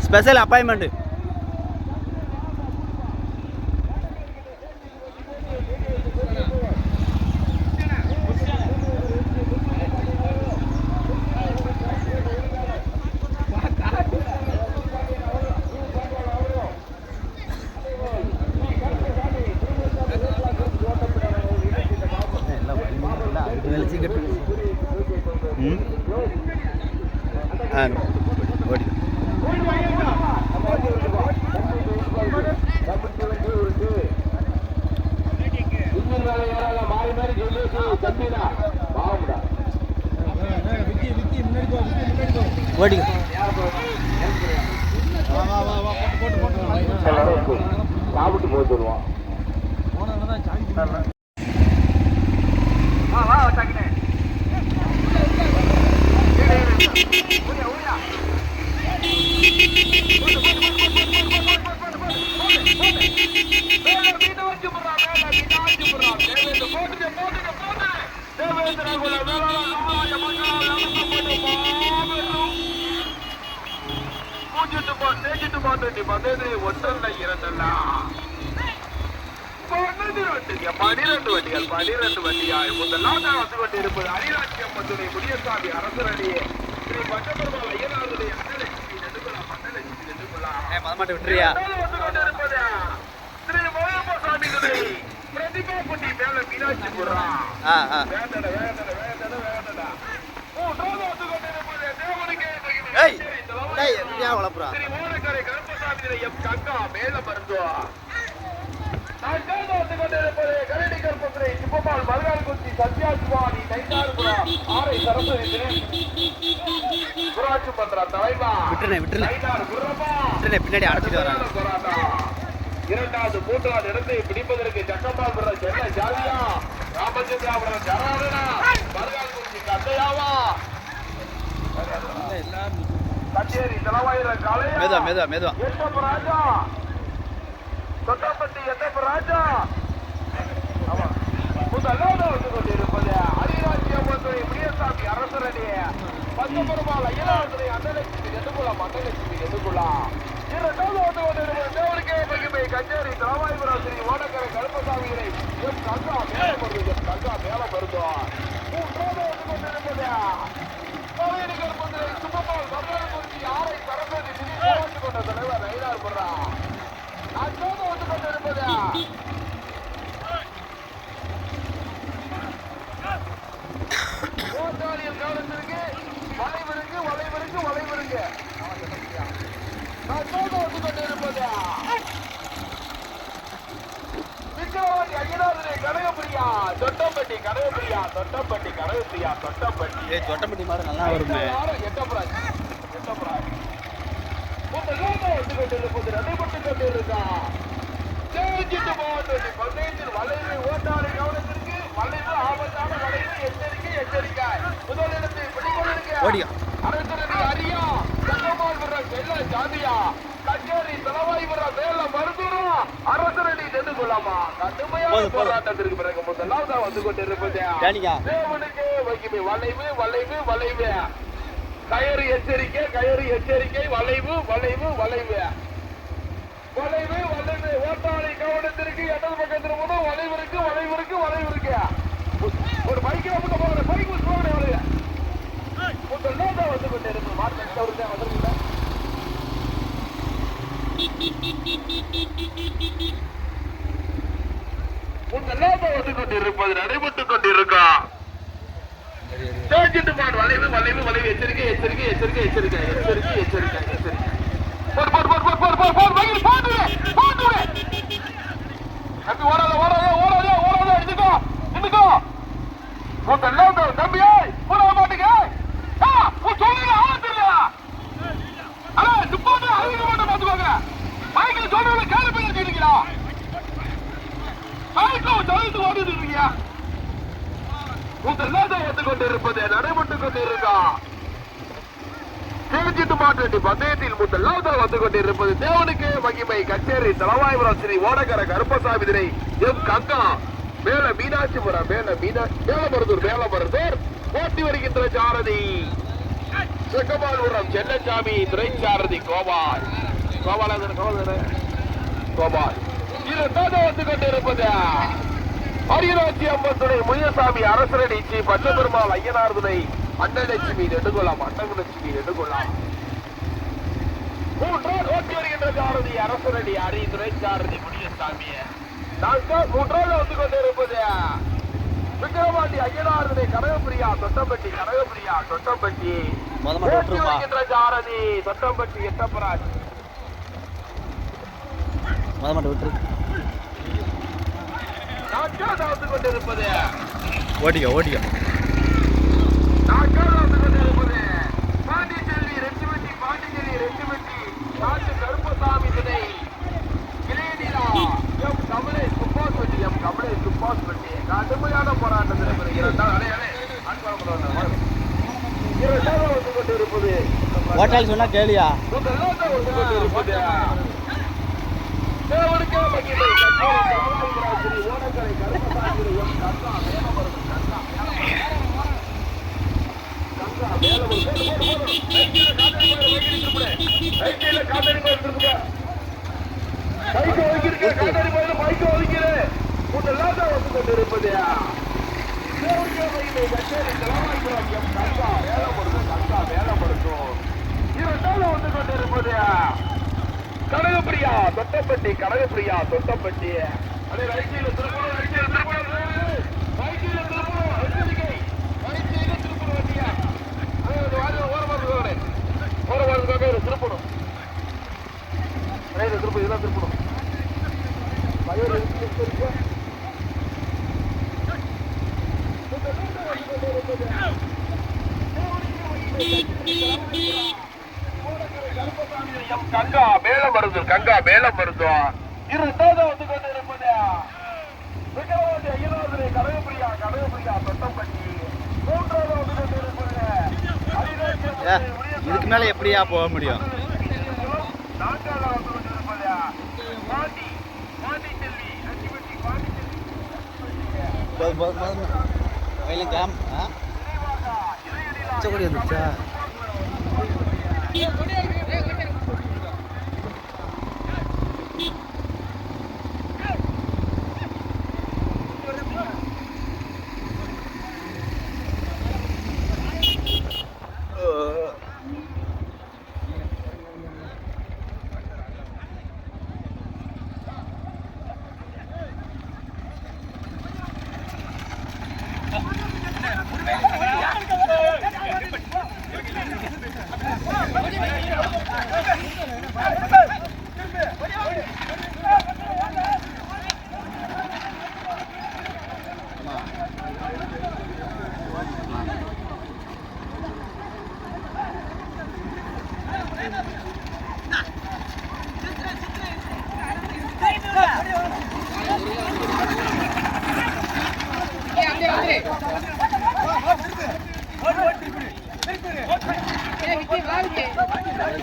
Special appointment. சாப்பிட்டு போட்டு வருவோம். ஒன்றல்ல இரண்டல்ல 12 வண்டிகள் 12 வண்டியாய் முதலாவதாக வந்து கொண்டிருப்பது அரிராட்சியம் மதுரை முனியசாமி அரசரடியே ஸ்ரீ பஞ்சபெருமாள் ஐயனாருடைய அன்னலட்சுமி நெடுகுலா மன்னலட்சுமி நெடுகுலா விட்டுறியா வந்து கொண்டிருப்பது ஸ்ரீ மோகசாமி துறை பிரதிபாபுட்டி மேல மீனாட்சிபுரம் வேண்டட வேண்டட வேண்டட வேண்டட மூன்றாவது வந்து கொண்டிருப்பது தேவனுக்கே ஸ்ரீ மோனக்கரை கருப்பசாமி துறை எம் கங்கா மேல மருத்துவம் கரடி கருப்பத்துறை சிப்பம்மாள் மருகால்குச்சி சத்யாசுவாணி நைனார்புரம் ஆரை சரஸ்வதி புராட்சி பத்திரா தலைவா பின்னாடி அடைச்சிட்டு வராங்க. இரண்டாவது மூன்றாவது இடத்தை பிடிப்பதற்கு சக்கம்பாபுரம் சென்னை ஜாலியா ராமச்சந்திராபுரம் ஜராடனா மருகால்குச்சி கந்தையாவா கச்சேரி தலைவாயிரம் காலையா ராஜா தொட்டாப்பட்டி எட்டப்ப ராஜா முதலாவது வந்து கொண்டிருப்பது அரிராட்சியம் மதுரை முனியசாமி அரசரடிய பஞ்சபெருமாள் ஐயனாருடைய அன்னலட்சுமி நெடுகுலாம் அன்னலட்சுமி நெடுகுலா இரண்டாவது வந்து கொண்டிருப்பது தேவருக்கே மகிமை கச்சேரி தலவாய்புரம் ஸ்ரீ ஓடக்கரை கருப்பசாமிகளை எம் கங்கா மேல மருது எம் கங்கா மேல மருதும் மூன்றாவது வந்து கொண்டிருப்பது கரடி கருப்பத்துறை சிப்பம்மாள் மருகால்குச்சி ஆரை சரஸ்வதி போராட்சி கொண்ட தலைவர் நயினார் படுறா அச்சோடு வந்து கொண்டிருப்பது ஓட்டாளியல் காலத்திற்கு வளைவிருக்கு வளைவிருக்கு வளைவிருக்கு அச்சோடு வந்து கொண்டிருப்பது விக்கிரவாண்டி ஐயனாருடைய கனகப்பிரியா தொட்டம்பட்டி கனகப்பிரியா தொட்டம்பட்டி கனகப்பிரியா தொட்டம்பட்டி தொட்டம்பட்டி மாதிரி நல்லா வருமே. எட்டப்பராஜ் எட்டப்பராஜ் வந்து கொண்டிருப்பது நடைபெற்று கொண்டிருக்கா வளைவு ஓட்டாளி கவனத்திற்கு வளைவு ஆபத்தான வளைவு எச்சரிக்கை எச்சரிக்கை முதலிடத்தை பிடிக்கொண்டிருக்க அரசரடி அரியா சங்கமால் விடுற செல்ல ஜாதியா கச்சேரி தலவாய்புற மேல மருந்துரும் அரசரடி நெடு கொள்ளாமா கடுமையான போராட்டத்திற்கு பிறகு முதலாவதா வந்து கொண்டிருப்பது தேவனுக்கு வகிமை வளைவு வளைவு வளைவு கயறு எச்சரிக்கை வளைவு வளைவு வளைவு வளைவு வளைவு ஓட்டாளி கவனத்திற்கு இடது பக்கத்தில் போதும் வளைவு இருக்கு வளைவு இருக்கு வளைவு இருக்கு ஒரு பைக்கில் மட்டும் போகிற பைக் போகிற வளைவு முதல்ல வந்து கொண்டு இருக்கு மாற்றம் வந்துருக்குல்ல முதல்ல வந்து கொண்டு இருப்பது நடைபெற்றுக் கொண்டிருக்கா வளைவு வளைவு வளைவு எச்சரிக்கை எச்சரிக்கை எச்சரிக்கை எச்சரிக்கை எச்சரிக்கை எச்சரிக்கை எச்சரிக்கை தம்பியா மாட்டீங்க பாத்துக்கோங்க பைக்கில் சொல்றத கேள்வி பண்ணிருக்கீங்களா பைக்கில் ஓடிட்டு இருக்கீங்க வந்து கொண்டிருப்பது நடைபெற்றுக் கொண்டிருக்கா திருச்சிட்டு மாட்டு பந்தயத்தில் முதலாவது வந்து கொண்டிருப்பது தேவனுக்கு மகிமை கச்சேரி தலவாய்புரம் ஸ்ரீ ஓடக்கர கருப்பசாமி திரை எம் கங்கா மேல மீனாட்சிபுரம் மேல மருதூர் ஓட்டி வருகின்ற சாரதி செக்கமால்புரம் செல்லச்சாமி துரைச்சாரதி கோபால் கோபால் இரண்டாவது வந்து கொண்டிருப்பது அரியராட்சி அம்மன் துணை முனியசாமி அரசரடி ஸ்ரீ பஞ்சபெருமாள் ஐயனார் துணை அன்னலட்சுமி நெடுகொள்ளாம் அன்னலட்சுமி நெடுகொள்ளாம் மூன்றாவது ஓட்டி வருகின்ற சாரதி அரசரடி அரி துரைச்சாரதி முனியசாமி மூன்றாவது வந்து கொண்டிருப்பது விக்கிரவாண்டி ஐயனார் துணை கனகப்பிரியா தொட்டம்பட்டி ஓட்டி வருகின்ற சாரதி தொட்டம்பட்டி எட்டப்பராஜ் நான்காவது கொண்டிருப்பது ஓடிக்க பாண்டிச்செல்வி ரெட்டிவெட்டி நாட்டு கருப்பசாமி துணை இளையநிலா எம் கமலேஷ் சுப்பாஸ் பட்டி கடுமையான போராட்டத்தில் இரண்டாவது வந்து கொண்டிருப்பது ஹோட்டல் சொன்னா கேளியா முதலாவது வந்து கொண்டிருப்பது ஓடக்கரை கருப்பசாமி எம் கங்கா கொண்டிருப்பது கனகப்பிரியா தொட்டப்பட்டி அதே ரைட்டில திருப்பூர் திருப்பணும் இதெல்லாம் திருப்பணும் கங்கா மேல மருந்தோ இரண்டாவது வந்து கொண்டு இருப்பது விக்கிரவாண்டி ஐயனார் கனகப்பிரியா தொட்டம்பட்டி மூன்றாவது வந்து கொண்டு இருப்பது இதுக்கு மேல எப்படியா போக முடியும் வந்துச்சா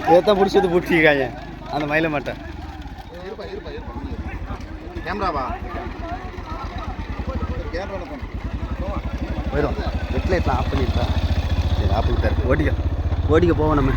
இதைத்தான் பிடிச்சது பிடிச்சிக்காங்க அந்த மயில மாட்டேன் கேமராவா போயிடும் வெட்லைட்லாம் ஆஃப் பண்ணிட்டா சரி ஆஃப் பண்ணிட்டாரு ஓடிக்க போவோம் நம்ம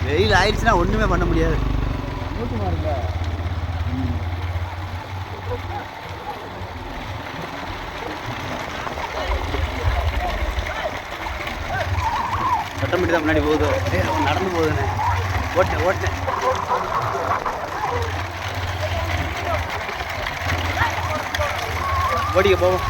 வெயில் ஆயிடுச்சுன்னா ஒண்ணுமே பண்ண முடியாது. சட்டமட்டி தான் முன்னாடி போகுது, நடந்து போகுதுண்ணே. ஓட்டேன் ஓடிக்க போவோம்.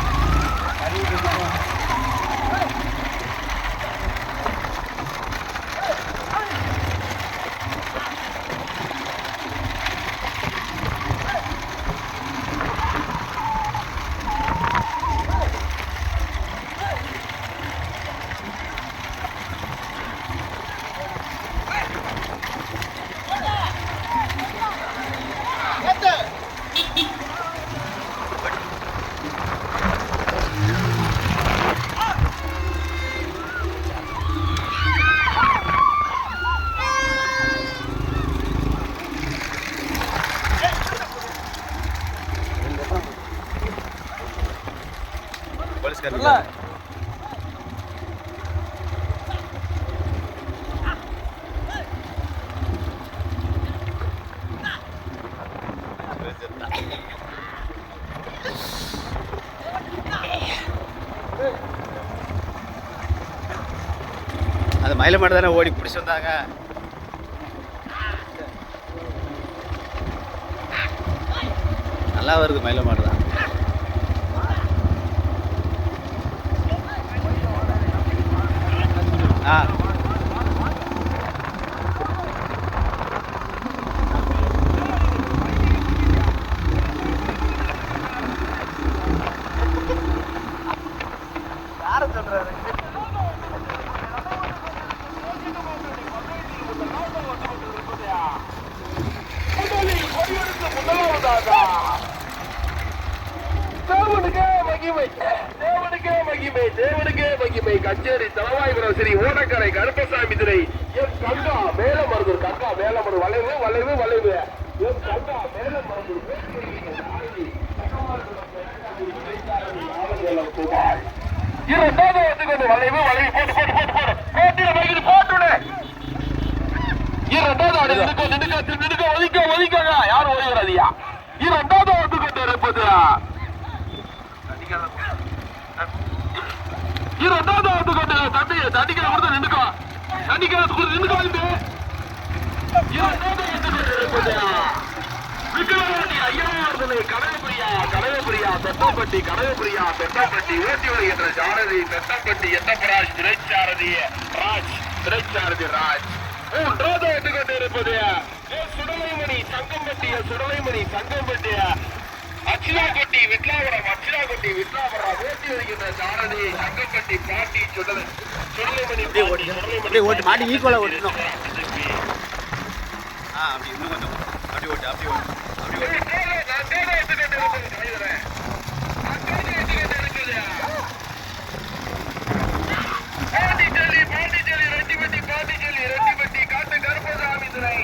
போலீஸ்காரங்க. அது மயில மாடு தானே ஓடி பிடிச்சி வந்தாங்க. நல்லா வருது மயில மாடு தான். ஆ யாரை சொல்றாரு? கச்சேரி தலவாய்புரம் ஸ்ரீ ஓடக்கரை கருப்பசாமி திரை எம் கங்கா மேலமருதூர் கங்கா மேலமருதூர் வளைவு வளைவு வளைவு எம் கங்கா மேலமருதூர் இரண்டாவது வந்து வளைவு வளைவு போட்டு போட்டு போட்டு போட்டு போட்டியில வைக்கிட்டு போட்டுடு. இரண்டாவது நிடுக்க ஒதுக்காங்க யாரும் ஒதுங்கிறாதியா. இரண்டாவது வந்து கொண்டு இருப்பது இரண்டாவது வந்து கொண்டு தண்டிக்கிற கொடுத்து நின்றுக்கோ தண்டிக்கிறது கொடுத்து நின்றுக்கோ. இரண்டாவது வந்து கொண்டு இருப்பது விக்கிரவாண்டி ஐயாவர்தலை கனகப்பிரியா தொட்டம்பட்டி ஓட்டி வருகின்ற சாரதி தொட்டம்பட்டி எட்டப்பராஜ் திரைச்சாரதி ராஜ். மூன்றாவது வந்து கொண்டு இருப்பது சுடலைமணி சங்கம்பட்டி அச்சிலாக்கொட்டி விட்லாபுரம் ஓட்டி வருகின்ற சாரதி சங்கம்பட்டி பாட்டி சுடலைமணி ஓட்டு மாட்டி ஈக்குவலா ஓட்டணும். அப்படி இன்னும் கொஞ்சம் அப்படி ஓட்டு அப்படி ஓட்டு அப்படி ஓட்டு. ரெட்டிப்பட்டி காட்டு கருப்பசாமி துறை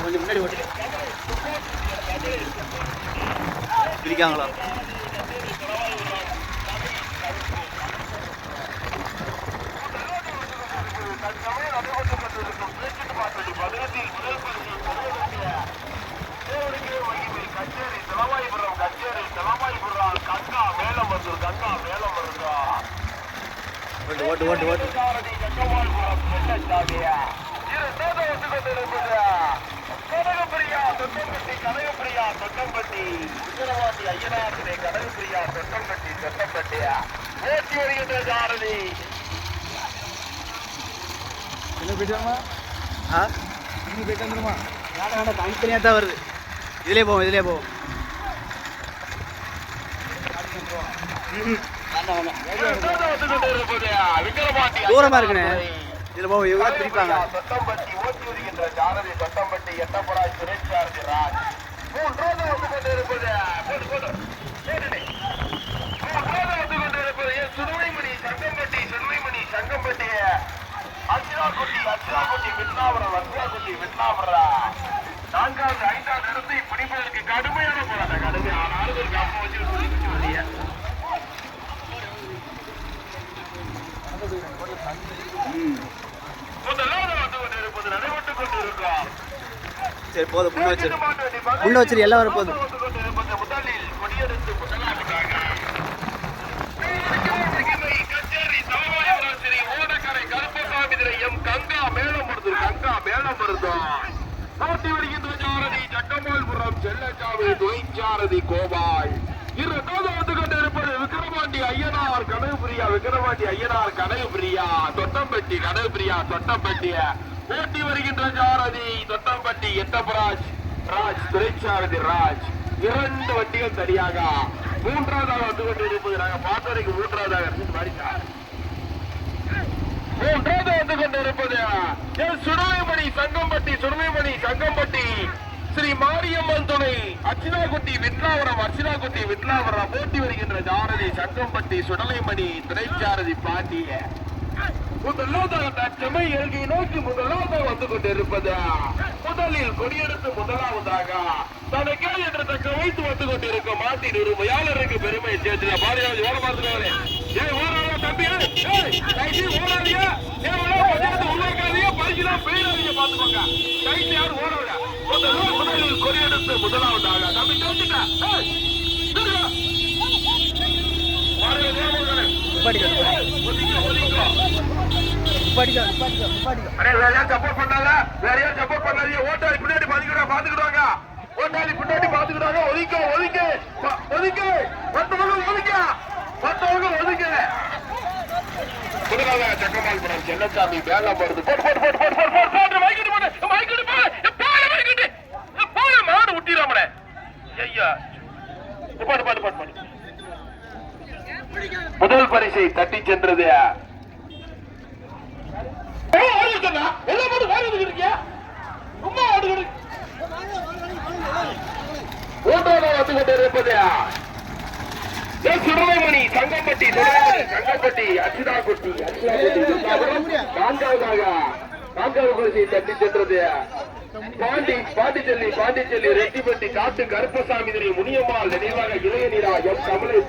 கொஞ்சம் முன்னாடி ஓட்டு பிரிக்காங்களா? ஓட்டு ஓட்டு ஓட்டு கனகப்பிரியா தொட்டம்பட்டி விக்கிரவாண்டி ஐயனாத்திரை கனகப்பிரியா தொட்டம்பட்டி ஓட்டி வருகின்ற சாரதி தனித்தனியாக தான் வருது. இதுலேயே போவோம் தூரமா இருக்குண்ணே. இதுல போவோம் இவங்க பிரிப்பாங்க. தொட்டம்பட்டி ஓட்டி வருகின்ற சாரதி தொட்டம்பட்டி எட்டப்பராஜ் திரைச்சாரதி ராஜ். மூன்றாவது வந்து கொண்டிருப்பது சுடலைமணி சங்கம்பட்டி அச்சிராக்குட்டி விட்லாபுரம் நான்காவது ஐந்தாவது இடத்தை பிடிப்பதற்கு கடுமையான போராட்டம். கடுமையான ஆளுநர் காப்ப வச்சு முதலாவது வந்து கொண்டிருப்பது நடைபெற்றுக் கொண்டிருக்கிறோம். சரி போதும் முன்ன வச்சிரு எல்லாம் வர போதும். முதலில் கொடியெடுத்து முதலாவதாக கச்சேரி தலவாய்புரம் ஸ்ரீ ஓடக்கரை கருப்பசாமி திரை எம் கங்கா மேலமருதூர் போட்டி வருகின்ற சாரதி ஜக்கமால்புரம் செல்லச்சாமி துணைச்சாரதி கோபால். இரண்டாவது வந்து கொண்டிருப்பது விக்கிரவாண்டி ஐயனார் கனகப்பிரியா தொட்டம்பட்டி ஓட்டி வருகின்ற சாரதி தொட்டம்பட்டி எட்டப்பராஜ் திரைச்சாரதி ராஜ். இரண்டு வண்டிகள் தனியாக. மூன்றாவதாக வந்து கொண்டிருப்பது நாங்க பார்த்தவரைக்கு மூன்றாவதாக மூன்றாவது வந்து கொண்டிருப்பது சுடலைமணி சங்கம்பட்டி ஸ்ரீ மாரியம்மன் துணை அச்சினாக்குட்டி விட்லாவரம் போட்டி வருகின்ற சாரதி சங்கம்பட்டி சுடலைமணி திரைச்சாரதி பாண்டிய. முதலாவதாக தற்சமை எல்கை நோக்கி முதலாவதாக வந்து கொண்டிருப்பது முதலில் கொடியெடுத்து முதலாவதாக தனக்கே என்ற தக்க வைத்து வந்து கொண்டிருக்கும் மாட்டின் உரிமையாளருக்கு பெருமை சேர்த்துல பாரதியாஜி ஓட பார்த்துக்கோங்களே. ஏய் ஓடாதா தம்பி, ஓடாதீங்க, உருவாக்காதீங்க, பரிசுலாம் பெய்யாதீங்க, பாத்துக்கோங்க. கைட்டு யாரும் ஓடவில்லை. முதலில் கொடியெடுத்து முதலாவதாக தம்பி தெரிஞ்சுட்டா சப்போர்ட் பண்ணாங்க, வேற யாரும் சப்போர்ட் பண்ணாதீங்க. ஓட்டாளி பின்னாடி பாத்துக்கிடுவாங்க, ஓட்டாளி பின்னாடி பாத்துக்கிடுவாங்க. ஒதுக்க ஒதுக்க ஒதுக்க மற்றவங்க ஒதுக்க மற்றவங்க ஒதுக்க. முதலாக சக்கரமால் படம் செல்லசாமி வேலை வருது. போட்டு போட்டு போட்டு போட்டு போட்டு போட்டு போட்டு மைக்கிட்டு போட்டு மைக்கிட்டு போல மைக்கிட்டு போல மாடு விட்டிராமல. ஐயா பாட்டு பாட்டு பாட்டு பாட்டு. முதல் பரிசை தட்டி சென்றது சுடலைமணி சங்கம்பட்டி சங்கம்பட்டி அச்சுதாக்குட்டி நான்காவது பரிசை தட்டி சென்றது பாண்டிச்செல்லி ரெட்டிப்பட்டி காட்டு கருப்பசாமி முனியம்மாள் நினைவாக இளைய நீரா எம் கமலை